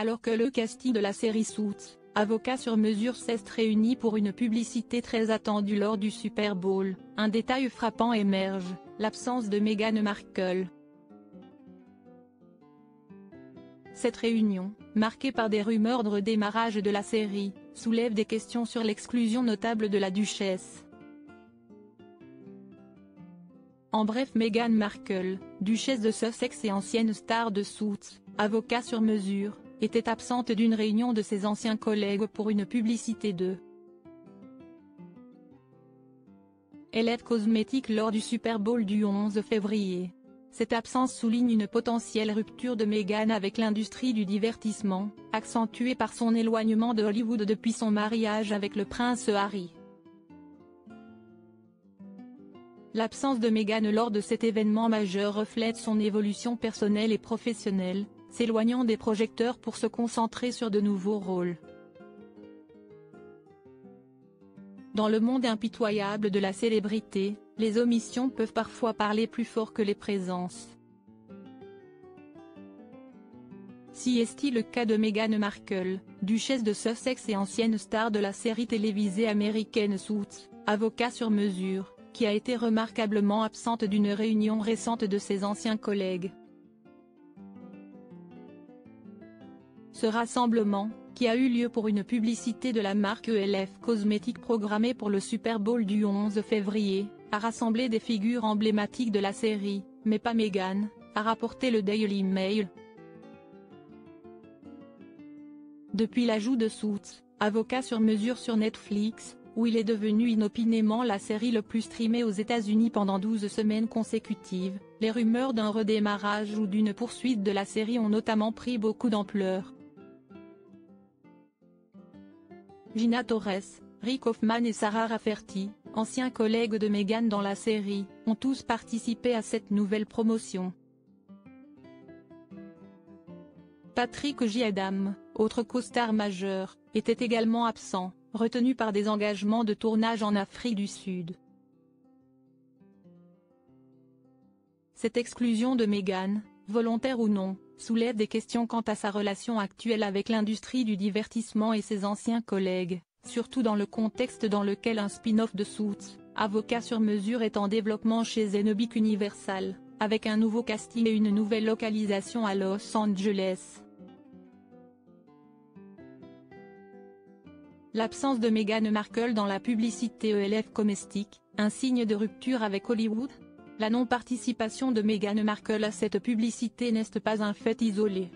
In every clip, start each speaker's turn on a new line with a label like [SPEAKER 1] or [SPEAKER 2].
[SPEAKER 1] Alors que le casting de la série Suits, avocat sur mesure s'est réuni pour une publicité très attendue lors du Super Bowl, un détail frappant émerge, l'absence de Meghan Markle. Cette réunion, marquée par des rumeurs de redémarrage de la série, soulève des questions sur l'exclusion notable de la duchesse. En bref, Meghan Markle, duchesse de Sussex et ancienne star de Suits, avocat sur mesure, était absente d'une réunion de ses anciens collègues pour une publicité de LF Cosmetics lors du Super Bowl du 11 février. Cette absence souligne une potentielle rupture de Meghan avec l'industrie du divertissement, accentuée par son éloignement de Hollywood depuis son mariage avec le prince Harry. L'absence de Meghan lors de cet événement majeur reflète son évolution personnelle et professionnelle, s'éloignant des projecteurs pour se concentrer sur de nouveaux rôles. Dans le monde impitoyable de la célébrité, les omissions peuvent parfois parler plus fort que les présences. Si est-il le cas de Meghan Markle, duchesse de Sussex et ancienne star de la série télévisée américaine Suits, avocat sur mesure, qui a été remarquablement absente d'une réunion récente de ses anciens collègues. Ce rassemblement, qui a eu lieu pour une publicité de la marque LF Cosmetics programmée pour le Super Bowl du 11 février, a rassemblé des figures emblématiques de la série, mais pas Meghan, a rapporté le Daily Mail. Depuis l'ajout de Suits, avocat sur mesure sur Netflix, où il est devenu inopinément la série le plus streamée aux États-Unis pendant 12 semaines consécutives, les rumeurs d'un redémarrage ou d'une poursuite de la série ont notamment pris beaucoup d'ampleur. Gina Torres, Rick Hoffman et Sarah Rafferty, anciens collègues de Meghan dans la série, ont tous participé à cette nouvelle promotion. Patrick J-Adam, autre co-star majeur, était également absent, retenu par des engagements de tournage en Afrique du Sud. Cette exclusion de Meghan, volontaire ou non, soulève des questions quant à sa relation actuelle avec l'industrie du divertissement et ses anciens collègues, surtout dans le contexte dans lequel un spin-off de Suits, avocat sur mesure est en développement chez Zenobia Universal, avec un nouveau casting et une nouvelle localisation à Los Angeles. L'absence de Meghan Markle dans la publicité LF Cosmetics, un signe de rupture avec Hollywood? La non-participation de Meghan Markle à cette publicité n'est pas un fait isolé.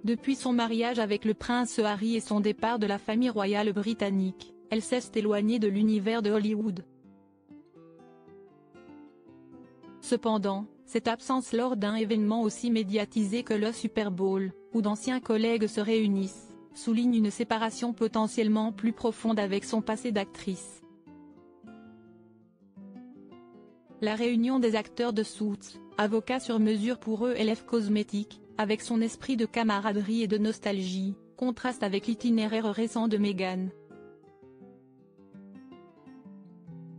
[SPEAKER 1] Depuis son mariage avec le prince Harry et son départ de la famille royale britannique, elle s'est éloignée de l'univers de Hollywood. Cependant, cette absence lors d'un événement aussi médiatisé que le Super Bowl, où d'anciens collègues se réunissent, souligne une séparation potentiellement plus profonde avec son passé d'actrice. La réunion des acteurs de Suits, avocat sur mesure pour eux LF Cosmetics, avec son esprit de camaraderie et de nostalgie, contraste avec l'itinéraire récent de Meghan.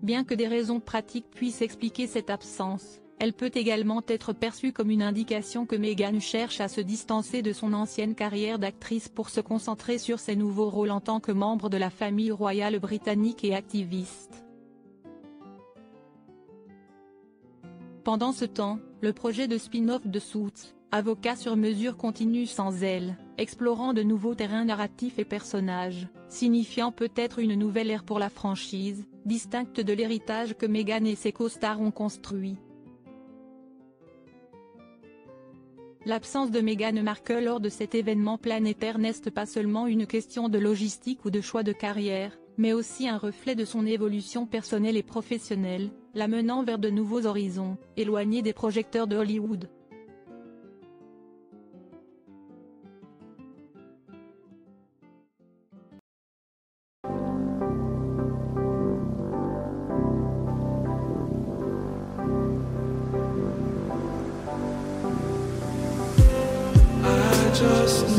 [SPEAKER 1] Bien que des raisons pratiques puissent expliquer cette absence, elle peut également être perçue comme une indication que Meghan cherche à se distancer de son ancienne carrière d'actrice pour se concentrer sur ses nouveaux rôles en tant que membre de la famille royale britannique et activiste. Pendant ce temps, le projet de spin-off de Suits, avocat sur mesure continue sans elle, explorant de nouveaux terrains narratifs et personnages, signifiant peut-être une nouvelle ère pour la franchise, distincte de l'héritage que Meghan et ses co-stars ont construit. L'absence de Meghan Markle lors de cet événement planétaire n'est pas seulement une question de logistique ou de choix de carrière, mais aussi un reflet de son évolution personnelle et professionnelle, la menant vers de nouveaux horizons, éloignés des projecteurs de Hollywood.
[SPEAKER 2] Just